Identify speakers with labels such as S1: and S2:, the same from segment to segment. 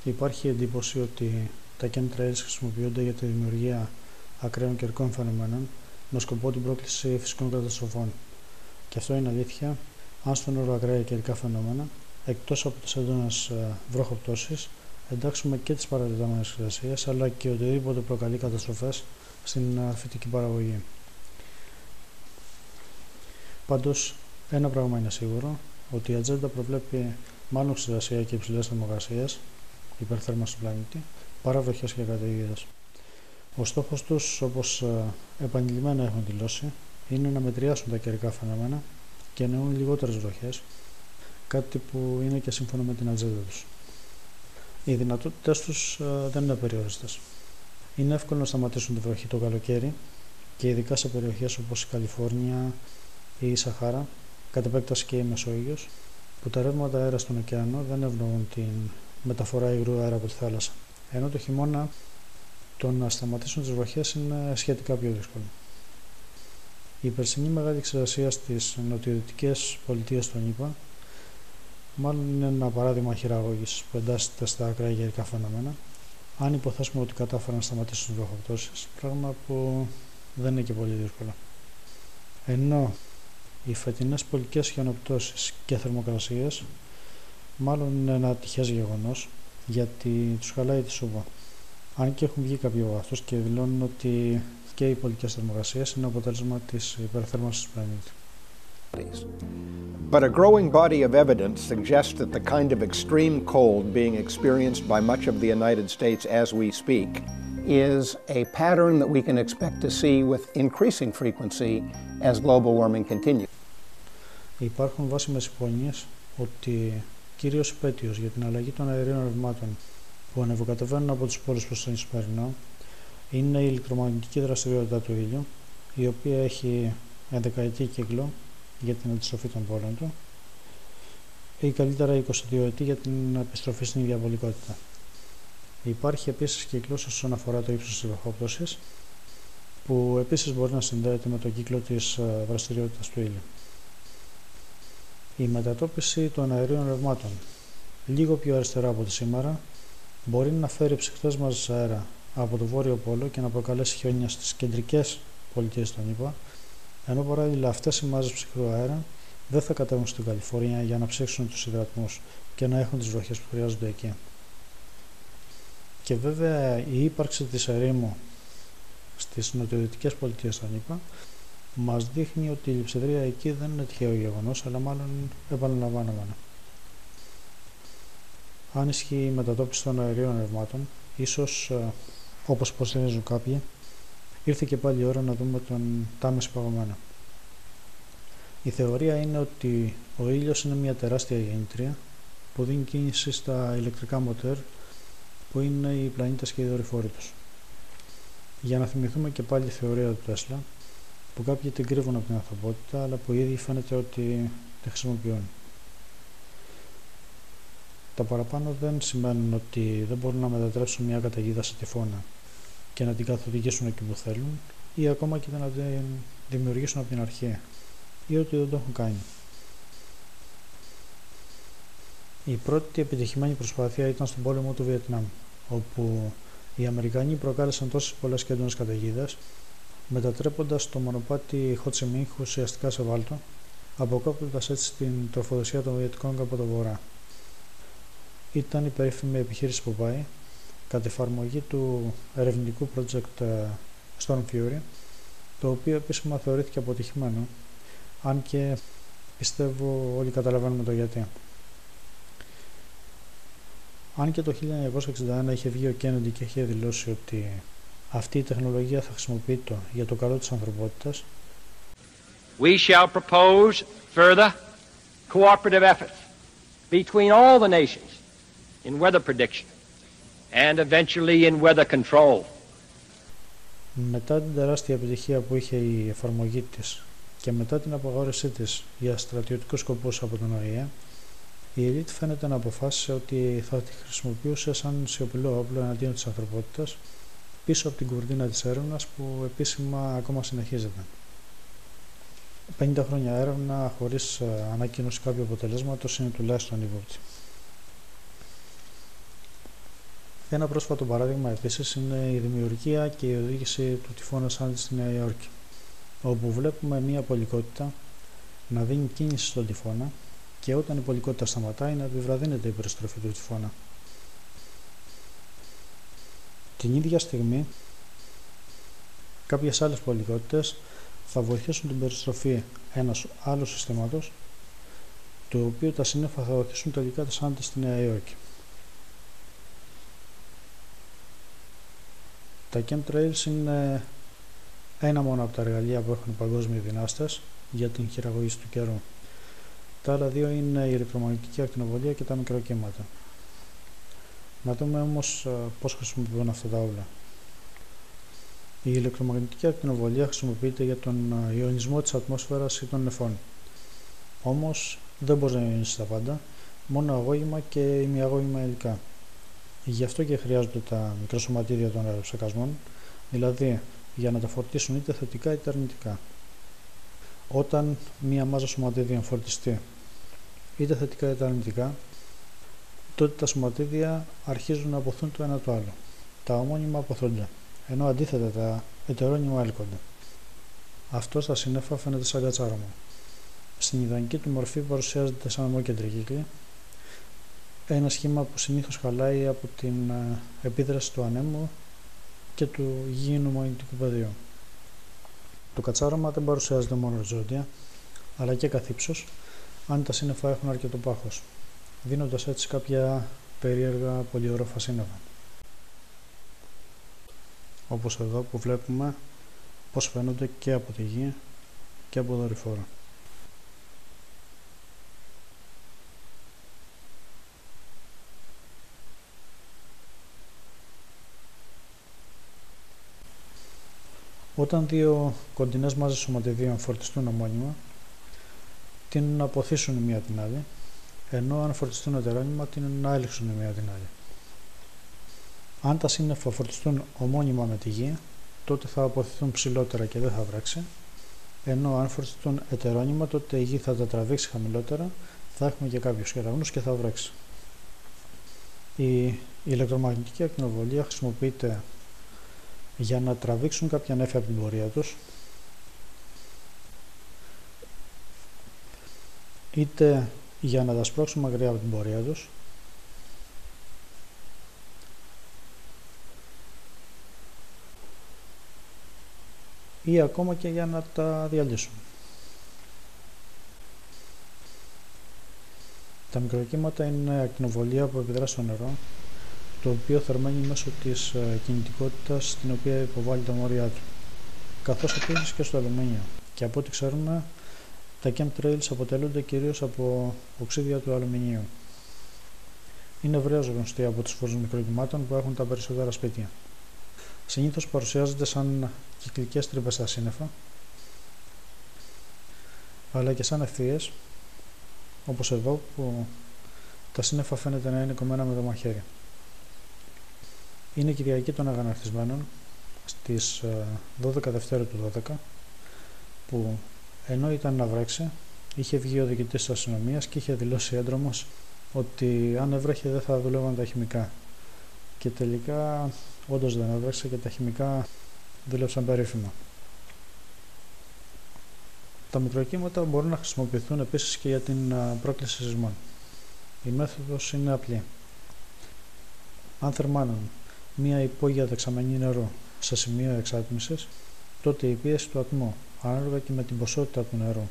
S1: Υπάρχει εντύπωση ότι τα κέντρα ύλης χρησιμοποιούνται για τη δημιουργία ακραίων καιρικών φαινομένων με σκοπό την πρόκληση φυσικών καταστροφών. Και αυτό είναι αλήθεια αν στον όρο ακραία καιρικά φαινόμενα, εκτός από τις έντονες βροχοπτώσεις, εντάξουμε και τις παρατεταμένες ξηρασίες, αλλά και οτιδήποτε προκαλεί καταστροφές στην φυτική παραγωγή. Πάντως, ένα πράγμα είναι σίγουρο, ότι η ατζέντα προβλέπει μάλλον ξηρασία και υψηλές θερμοκρασίες, υπερθέρμανση του πλανήτη, παρά βροχές και καταιγίδες. Ο στόχος τους, όπως επανειλημμένα έχουν δηλώσει, είναι να μετριάσουν τα καιρικά φαινόμενα και εννοούν λιγότερες βροχές, κάτι που είναι και σύμφωνο με την ατζέντα τους. Οι δυνατότητες τους δεν είναι απεριόριστες. Είναι εύκολο να σταματήσουν τη βροχή το καλοκαίρι και ειδικά σε περιοχές όπως η Καλιφόρνια ή η Σαχάρα, κατ' επέκταση και η Μεσόγειος, που τα ρεύματα αέρα στον ωκεανό δεν ευνοούν την μεταφορά υγρού αέρα από τη θάλασσα. Ενώ το χειμώνα το να σταματήσουν τις βροχές είναι σχετικά πιο δύσκολο. Η περσινή μεγάλη ξηρασία στις νοτιοδυτικές πολιτείες των ΗΠΑ μάλλον είναι ένα παράδειγμα χειραγώγησης που εντάσσεται στα ακραία καιρικά φαινόμενα, αν υποθέσουμε ότι κατάφεραν να σταματήσουν τις βροχοπτώσεις, πράγμα που δεν είναι και πολύ δύσκολο. Ενώ οι φετινές πολικές χιονοπτώσεις και θερμοκρασίες μάλλον είναι ένα ατυχές γεγονός, γιατί τους χαλάει τη σούπα. Αν και έχουν βγει κάποιο βάθος και δηλώνουν ότι και οι πολικές θερμοκρασίες είναι αποτέλεσμα της υπερθέρμανσης του πλανήτη.
S2: But a growing body of evidence suggests that the kind of extreme cold being experienced by much of the United States as we speak is a pattern that we can expect to see with increasing frequency as global warming continues.
S1: Υπάρχουν βάσιμες συμφωνίες ότι κύριος υπαίτιος για την αλλαγή των αερίων ρευμάτων που ανεβοκατεβαίνουν από τους πόλους προς τον Ισημερινό είναι η ηλεκτρομαγνητική δραστηριότητα του ήλιου, η οποία έχει 11ετή κύκλο για την αντιστροφή των πόλων του ή καλύτερα 22 ετή για την επιστροφή στην διαβολικότητα. Υπάρχει επίσης κύκλος όσον αφορά το ύψος της βροχόπτωσης, που επίσης μπορεί να συνδέεται με το κύκλο της δραστηριότητας του ήλιου. Η μετατόπιση των αερίων ρευμάτων λίγο πιο αριστερά από τη σήμερα μπορεί να φέρει ψυχρές μάζες αέρα από το βόρειο πόλο και να προκαλέσει χιόνια στις κεντρικές πολιτείες των ΗΠΑ, ενώ παράλληλα αυτές οι μάζες ψυχρού αέρα δεν θα κατέβουν στην Καλιφόρνια για να ψήξουν τους υδρατμούς και να έχουν τις βροχές που χρειάζονται εκεί. Και βέβαια η ύπαρξη της ερήμου στις νοτιοδυτικές πολιτείες των ΗΠΑ μας δείχνει ότι η λειψιδρία εκεί δεν είναι τυχαίο γεγονός, αλλά μάλλον επαναλαμβανόμενο. Αν ισχύει η μετατόπιση των αερίων ρευμάτων, ίσως, όπως υποστηρίζουν κάποιοι, ήρθε και πάλι η ώρα να δούμε τον Τάμεση παγωμένο. Η θεωρία είναι ότι ο ήλιος είναι μια τεράστια γεννήτρια που δίνει κίνηση στα ηλεκτρικά μοτέρ που είναι οι πλανήτες και οι δορυφόροι τους. Για να θυμηθούμε και πάλι τη θεωρία του Τέσλα, που κάποιοι την κρύβουν από την ανθρωπότητα, αλλά που ήδη φαίνεται ότι τη χρησιμοποιούν. Τα παραπάνω δεν σημαίνουν ότι δεν μπορούν να μετατρέψουν μια καταιγίδα σε τυφώνα και να την καθοδηγήσουν εκεί που θέλουν, ή ακόμα και να την δημιουργήσουν από την αρχή, ή ότι δεν το έχουν κάνει. Η πρώτη επιτυχημένη προσπάθεια ήταν στον πόλεμο του Βιετνάμ, όπου οι Αμερικανοί προκάλεσαν τόσες πολλές και έντονες καταιγίδες, μετατρέποντας το μονοπάτι Χο Τσι Μίνχ ουσιαστικά σε βάλτο, αποκόπτοντας έτσι την τροφοδοσία των Βιετκόνγκ από το βορρά. Ήταν η περίφημη επιχείρηση Popeye, κατ' εφαρμογή του ερευνητικού project Storm Fury, το οποίο επίσημα θεωρήθηκε αποτυχημένο, αν και πιστεύω όλοι καταλαβαίνουμε το γιατί. Αν και το 1961 είχε βγει ο Κέννεντι και είχε δηλώσει ότι αυτή η τεχνολογία θα χρησιμοποιείται για το καλό της ανθρωπότητας,
S3: We shall propose further cooperative efforts between all the nations in weather prediction and eventually in weather control.
S1: Μετά την τεράστια επιτυχία που είχε η εφαρμογή της και μετά την απαγόρευσή της για στρατιωτικούς σκοπούς από τον ΟΗΕ, η ελίτ φαίνεται να αποφάσισε ότι θα τη χρησιμοποιούσε σαν σιωπηλό όπλο εναντίον της ανθρωπότητας πίσω από την κουρτίνα της έρευνας που επίσημα ακόμα συνεχίζεται. 50 χρόνια έρευνα χωρίς ανακοίνωση κάποιου αποτελέσματος είναι τουλάχιστον ύποπτη. Ένα πρόσφατο παράδειγμα επίσης είναι η δημιουργία και η οδήγηση του τυφώνα Σάντι στη Νέα Υόρκη, όπου βλέπουμε μια πολικότητα να δίνει κίνηση στον τυφώνα και όταν η πολικότητα σταματάει να επιβραδύνεται η περιστροφή του τυφώνα. Την ίδια στιγμή, κάποιες άλλες πολικότητες θα βοηθήσουν την περιστροφή ενός άλλου συστήματος, το οποίο τα σύννεφα θα βοηθήσουν τελικά τα Σάντι στη Νέα Υόρκη. Τα chemtrails είναι ένα μόνο από τα εργαλεία που έχουν οι παγκόσμιοι δυνάστες για την χειραγώγηση του καιρού. Τα άλλα δύο είναι η ηλεκτρομαγνητική ακτινοβολία και τα μικροκύματα. Να δούμε όμως πώς χρησιμοποιούν αυτά τα όπλα. Η ηλεκτρομαγνητική ακτινοβολία χρησιμοποιείται για τον ιονισμό της ατμόσφαιρας ή των νεφών. Όμως δεν μπορεί να ιονίσει τα πάντα, μόνο αγώγημα και ημιαγώγημα υλικά. Γι' αυτό και χρειάζονται τα μικροσωματίδια των αεροψεκασμών, δηλαδή για να τα φορτίσουν είτε θετικά είτε αρνητικά. Όταν μία μάζα σωματίδιων φορτιστεί είτε θετικά είτε αρνητικά, τότε τα σωματίδια αρχίζουν να αποθούν το ένα το άλλο. Τα ομώνυμα αποθούνται, ενώ αντίθετα τα ετερόνυμα έλκονται. Αυτό στα σύννεφα φαίνεται σαν κατσάρωμα. Στην ιδανική του μορφή παρουσιάζεται σαν ομόκεντρη κύκλη, ένα σχήμα που συνήθως χαλάει από την επίδραση του ανέμου και του γήινου μαγνητικού πεδίου. Το κατσάρωμα δεν παρουσιάζεται μόνο οριζόντια, αλλά και καθ' ύψος, αν τα σύννεφα έχουν αρκετό πάχος, δίνοντας έτσι κάποια περίεργα πολυόροφα σύννεφα. Όπως εδώ που βλέπουμε πώς φαίνονται και από τη γη και από δορυφόρο. Όταν δύο κοντινές μάζες σωματιδίων φορτιστούν ομώνυμα, τείνουν να αποθήσουν η μία την άλλη, ενώ αν φορτιστούν ετερόνυμα τείνουν να έλξουν η μία την άλλη. Αν τα σύννεφα φορτιστούν ομώνυμα με τη γη, τότε θα αποθηθούν ψηλότερα και δεν θα βρέξει, ενώ αν φορτιστούν ετερόνυμα, τότε η γη θα τα τραβήξει χαμηλότερα, θα έχουμε και κάποιους κεραυνούς και θα βρέξει. Η ηλεκτρομαγνητική ακτινοβολία χρησιμοποιείται για να τραβήξουν κάποια νέφη από την πορεία τους, είτε για να τα σπρώξουν μακριά από την πορεία τους, ή ακόμα και για να τα διαλύσουν. Τα μικροκύματα είναι ακτινοβολία που επιδρά στο νερό, το οποίο θερμαίνει μέσω της κινητικότητας στην οποία υποβάλλει τα μόρια του, καθώς επίσης και στο αλουμίνιο. Και από ό,τι ξέρουμε, τα chemtrails αποτελούνται κυρίως από οξύδια του αλουμινίου. Είναι ευρέως γνωστοί από τους φόρους μικροκυμάτων που έχουν τα περισσότερα σπίτια. Συνήθως παρουσιάζονται σαν κυκλικές τρύπες στα σύννεφα, αλλά και σαν ευθείες, όπως εδώ που τα σύννεφα φαίνεται να είναι κομμένα με το μαχαίρι. Είναι Κυριακή των Αγανακτισμένων στις 12 Δευτέρου του 12, που ενώ ήταν να βρέξει, είχε βγει ο διοικητής της αστυνομίας και είχε δηλώσει έντρομος ότι αν έβρεχε δεν θα δουλεύαν τα χημικά. Και τελικά όντως δεν έβρεξε και τα χημικά δούλεψαν περίφημα. Τα μικροκύματα μπορούν να χρησιμοποιηθούν επίσης και για την πρόκληση σεισμών. Η μέθοδος είναι απλή. Αν θερμάνουν μία υπόγεια δεξαμενή νερού σε σημείο εξάτμισης, τότε η πίεση του ατμού, ανάλογα και με την ποσότητα του νερού,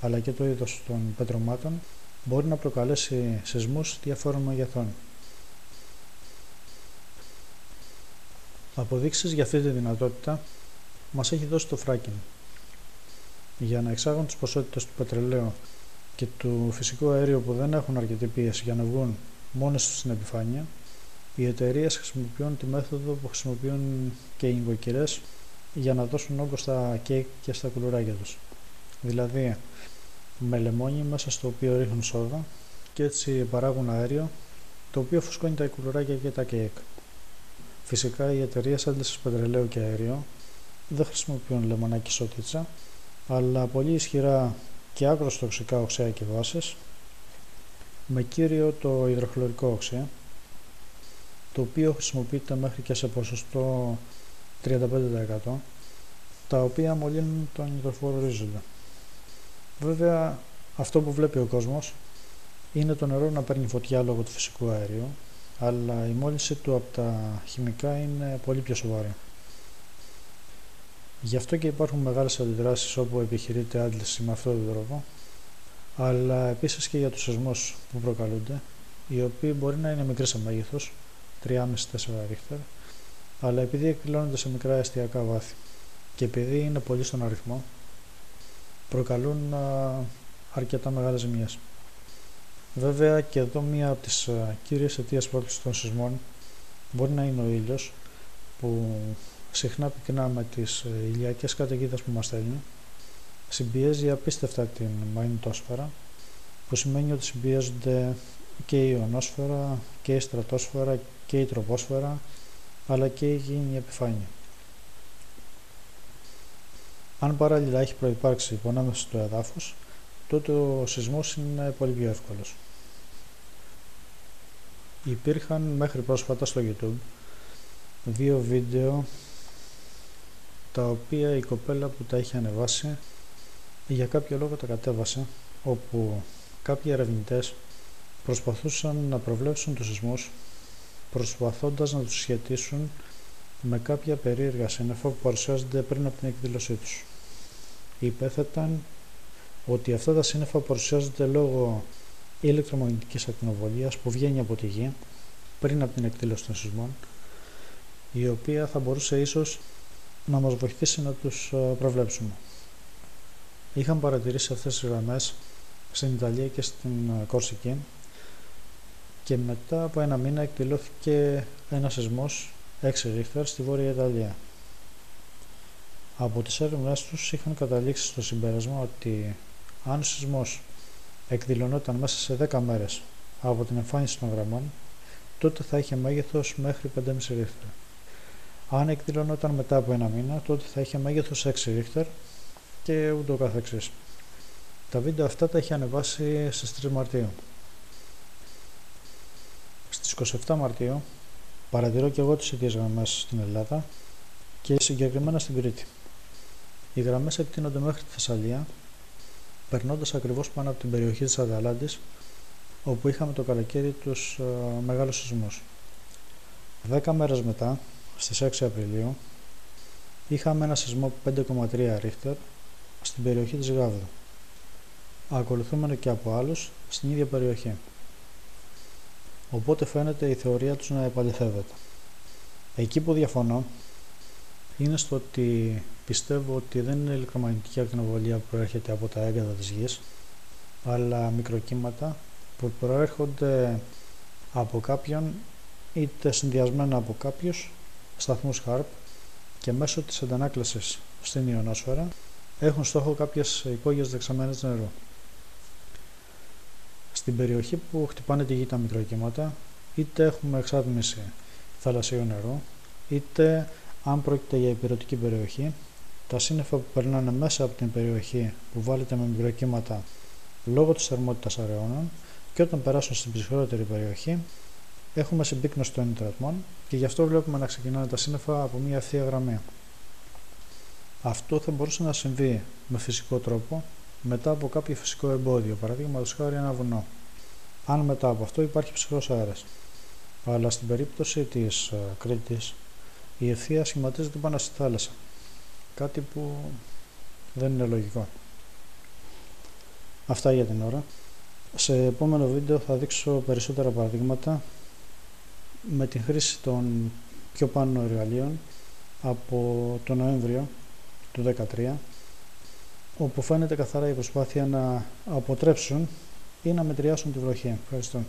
S1: αλλά και το είδος των πετρωμάτων, μπορεί να προκαλέσει σεισμούς διαφόρων μεγεθών. Αποδείξεις για αυτή τη δυνατότητα μας έχει δώσει το φράκινγκ. Για να εξάγουν τις ποσότητες του πετρελαίου και του φυσικού αερίου που δεν έχουν αρκετή πίεση για να βγουν μόνες τους στην επιφάνεια, οι εταιρείες χρησιμοποιούν τη μέθοδο που χρησιμοποιούν και οι νοικοκυρές για να δώσουν όγκο στα κέικ και στα κουλουράκια τους. Δηλαδή, με λεμόνι μέσα στο οποίο ρίχνουν σόδα και έτσι παράγουν αέριο, το οποίο φουσκώνει τα κουλουράκια και τα κέικ. Φυσικά, οι εταιρείες άντλησης πετρελαίου και αέριο δεν χρησιμοποιούν λεμονάκι σότιτσα, αλλά πολύ ισχυρά και άκρως τοξικά οξέα και βάσεις, με κύριο το υδροχλωρικό οξέα, το οποίο χρησιμοποιείται μέχρι και σε ποσοστό 35%, τα οποία μολύνουν τον υδροφόρο ορίζοντα. Βέβαια, αυτό που βλέπει ο κόσμος είναι το νερό να παίρνει φωτιά λόγω του φυσικού αερίου, αλλά η μόλυνση του από τα χημικά είναι πολύ πιο σοβαρή. Γι' αυτό και υπάρχουν μεγάλες αντιδράσεις όπου επιχειρείται άντληση με αυτόν τον τρόπο, αλλά επίσης και για τους σεισμούς που προκαλούνται, οι οποίοι μπορεί να είναι μικροί σε μέγεθος, 3,5-4 ρίχτερ, αλλά επειδή εκδηλώνονται σε μικρά εστιακά βάθη και επειδή είναι πολύ στον αριθμό, προκαλούν αρκετά μεγάλες ζημιές. Βέβαια και εδώ μία από τις κύριες αιτίες πρόκλησης των σεισμών μπορεί να είναι ο ήλιος, που συχνά πυκνά με τις ηλιακές καταιγίδες που μας στέλνει συμπιέζει απίστευτα την μαγνητόσφαιρα, που σημαίνει ότι συμπιέζονται και η ιονόσφαιρα και η στρατόσφαιρα και η τροπόσφαιρα, αλλά και η γήινη επιφάνεια. Αν παράλληλα έχει προϋπάρξει υπονόμευση του εδάφους, τότε ο σεισμός είναι πολύ πιο εύκολος. Υπήρχαν μέχρι πρόσφατα στο YouTube 2 βίντεο τα οποία η κοπέλα που τα είχε ανεβάσει για κάποιο λόγο τα κατέβασε, όπου κάποιοι ερευνητές προσπαθούσαν να προβλέψουν τους σεισμούς προσπαθώντας να τους σχετίσουν με κάποια περίεργα σύννεφα που παρουσιάζονται πριν από την εκδήλωσή τους. Υπέθεταν ότι αυτά τα σύννεφα παρουσιάζονται λόγω ηλεκτρομαγνητικής ακτινοβολίας που βγαίνει από τη Γη πριν από την εκδήλωση των σεισμών, η οποία θα μπορούσε ίσως να μας βοηθήσει να τους προβλέψουμε. Είχαν παρατηρήσει αυτές τις γραμμές στην Ιταλία και στην Κορσική και μετά από ένα μήνα εκδηλώθηκε ένα σεισμός 6 ρίχτερ στη Βόρεια Ιταλία. Από τις έρευνες τους είχαν καταλήξει στο συμπέρασμα ότι αν ο σεισμός εκδηλωνόταν μέσα σε 10 μέρες από την εμφάνιση των γραμμών, τότε θα είχε μέγεθος μέχρι 5,5 ρίχτερ. Αν εκδηλωνόταν μετά από ένα μήνα, τότε θα είχε μέγεθος 6 ρίχτερ και ούτω καθεξής. Τα βίντεο αυτά τα είχε ανεβάσει στις 3 Μαρτίου. Στις 27 Μαρτίου παρατηρώ και εγώ τις ίδιες γραμμές στην Ελλάδα και συγκεκριμένα στην Κρήτη. Οι γραμμές εκτείνονται μέχρι τη Θεσσαλία, περνώντας ακριβώς πάνω από την περιοχή της Αταλάντης, όπου είχαμε το καλοκαίρι τους μεγάλους σεισμούς. 10 μέρες μετά, στις 6 Απριλίου, είχαμε ένα σεισμό 5,3 ρίχτερ στην περιοχή της Γάβδου, ακολουθούμενο και από άλλους στην ίδια περιοχή. Οπότε φαίνεται η θεωρία τους να επαληθεύεται. Εκεί που διαφωνώ είναι στο ότι πιστεύω ότι δεν είναι ηλεκτρομαγνητική ακτινοβολία που προέρχεται από τα έγκατα της Γης, αλλά μικροκύματα που προέρχονται από κάποιον είτε συνδυασμένα από κάποιους σταθμούς HAARP και μέσω της αντανάκλασης στην ιονόσφαιρα έχουν στόχο κάποιες υπόγειες δεξαμενές νερού. Στην περιοχή που χτυπάνε τη Γη τα μικροκύματα, είτε έχουμε εξάτμιση θαλασσίου νερού, είτε αν πρόκειται για υπηρετική περιοχή, τα σύννεφα που περνάνε μέσα από την περιοχή που βάλετε με μικροκύματα λόγω της θερμότητας αραιώνων, και όταν περάσουν στην ψυχρότερη περιοχή έχουμε συμπύκνωση των υδρατμών και γι' αυτό βλέπουμε να ξεκινάνε τα σύννεφα από μια ευθεία γραμμή. Αυτό θα μπορούσε να συμβεί με φυσικό τρόπο μετά από κάποιο φυσικό εμπόδιο, παραδείγματος χάρη ένα βουνό, αν μετά από αυτό υπάρχει ψυχρός αέρας. Αλλά στην περίπτωση της Κρήτης η ευθεία σχηματίζεται πάνω στη θάλασσα, κάτι που δεν είναι λογικό. Αυτά για την ώρα. Σε επόμενο βίντεο θα δείξω περισσότερα παραδείγματα με την χρήση των πιο πάνω εργαλείων από το Νοέμβριο του 2013, όπου φαίνεται καθαρά η προσπάθεια να αποτρέψουν ή να μετριάσουν τη βροχή. Ευχαριστώ.